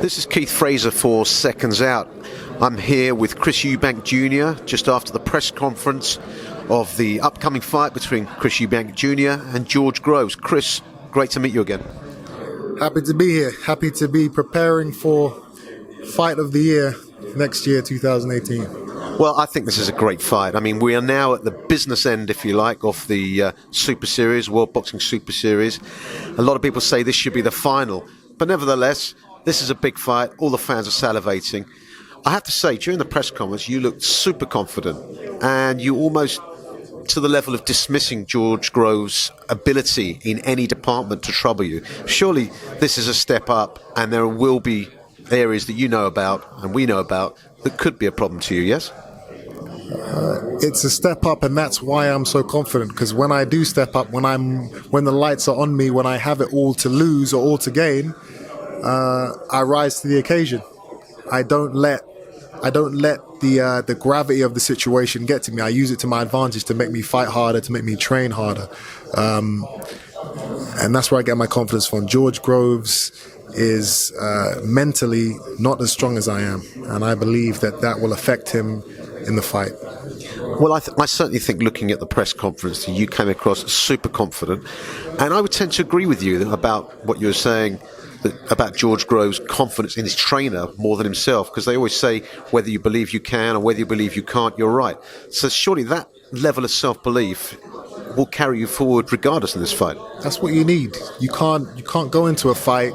This is Keith Fraser for Seconds Out. I'm here with Chris Eubank Jr. just after the press conference of the upcoming fight between Chris Eubank Jr. and George Groves. Chris, great to meet you again. Happy to be here. Happy to be preparing for fight of the year next year, 2018. Well, I think this is a great fight. I mean, we are now at the business end, if you like, of the Super Series, World Boxing Super Series. A lot of people say this should be the final. But nevertheless, this is a big fight. All the fans are salivating. I have to say, during the press conference, you looked super confident. And you almost to the level of dismissing George Groves' ability in any department to trouble you. Surely this is a step up, and there will be areas that you know about and we know about that could be a problem to you, yes? It's a step up, and that's why I'm so confident, because when I do step up, when the lights are on me, when I have it all to lose or all to gain, I rise to the occasion. I don't let the gravity of the situation get to me. I use it to my advantage to make me fight harder, to make me train harder, and that's where I get my confidence from. George Groves is mentally not as strong as I am, and I believe that will affect him in the fight. Well, I certainly think, looking at the press conference, you came across super confident, and I would tend to agree with you about what you were saying about George Groves' confidence in his trainer more than himself, because they always say whether you believe you can or whether you believe you can't, you're right. So surely that level of self-belief will carry you forward regardless in this fight. That's what you need. You can't go into a fight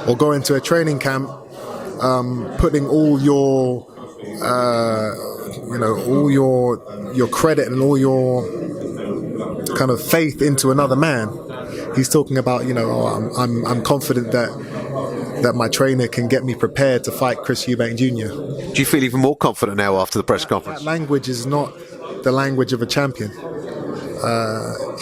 or go into a training camp putting all your all your credit and all your kind of faith into another man. He's talking about, I'm confident that my trainer can get me prepared to fight Chris Eubank Jr. Do you feel even more confident now after the press conference? That language is not the language of a champion.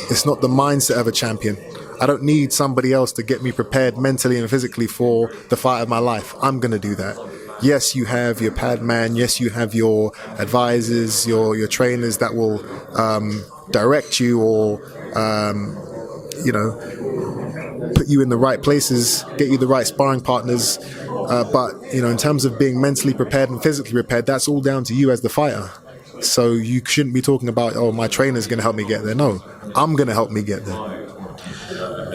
It's not the mindset of a champion. I don't need somebody else to get me prepared mentally and physically for the fight of my life. I'm going to do that. Yes, you have your pad man. Yes, you have your advisors, your trainers that will direct you or put you in the right places, get you the right sparring partners. But in terms of being mentally prepared and physically prepared, that's all down to you as the fighter. So you shouldn't be talking about, my trainer's going to help me get there. No, I'm going to help me get there.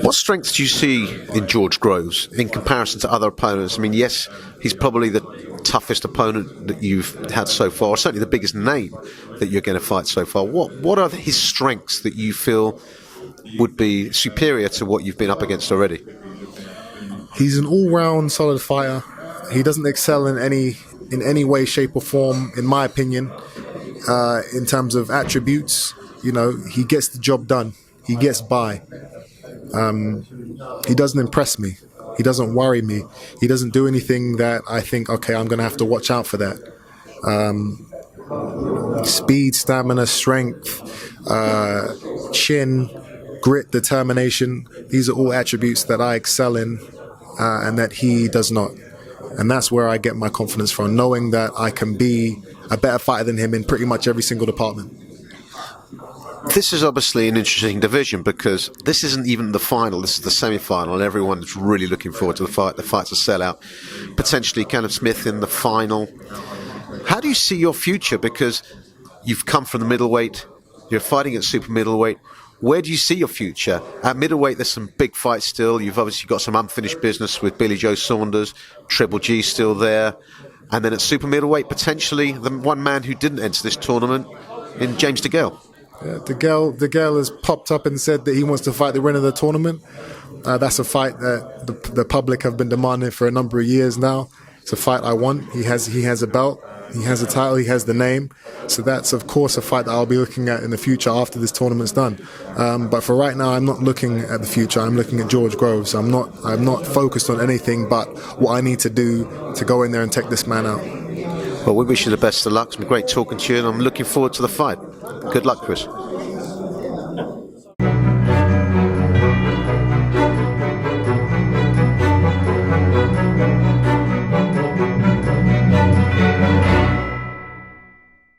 What strengths do you see in George Groves in comparison to other opponents? I mean, yes, he's probably the toughest opponent that you've had so far, or certainly the biggest name that you're going to fight so far. What are his strengths that you feel would be superior to what you've been up against already? He's an all-round solid fighter. He doesn't excel in any way, shape or form, in my opinion, in terms of attributes. He gets the job done. He gets by. He doesn't impress me. He doesn't worry me. He doesn't do anything that I think, okay, I'm going to have to watch out for that. Speed, stamina, strength, chin, grit, determination. These are all attributes that I excel in and that he does not. And that's where I get my confidence from, knowing that I can be a better fighter than him in pretty much every single department. This is obviously an interesting division because this isn't even the final, this is the semi-final, and everyone's really looking forward to the fight. The fight's a sellout. Potentially Kenneth Smith in the final. How do you see your future? Because you've come from the middleweight, you're fighting at super middleweight. Where do you see your future? At middleweight, there's some big fights still. You've obviously got some unfinished business with Billy Joe Saunders, Triple G still there. And then at super middleweight, potentially the one man who didn't enter this tournament in James DeGale. Yeah, DeGale has popped up and said that he wants to fight the winner of the tournament. That's a fight that the public have been demanding for a number of years now. It's a fight I want. He has a belt, he has a title, he has the name. So that's, of course, a fight that I'll be looking at in the future after this tournament's done. But for right now, I'm not looking at the future. I'm looking at George Groves. I'm not focused on anything but what I need to do to go in there and take this man out. Well, we wish you the best of luck. It's been great talking to you, and I'm looking forward to the fight. Good luck, Chris.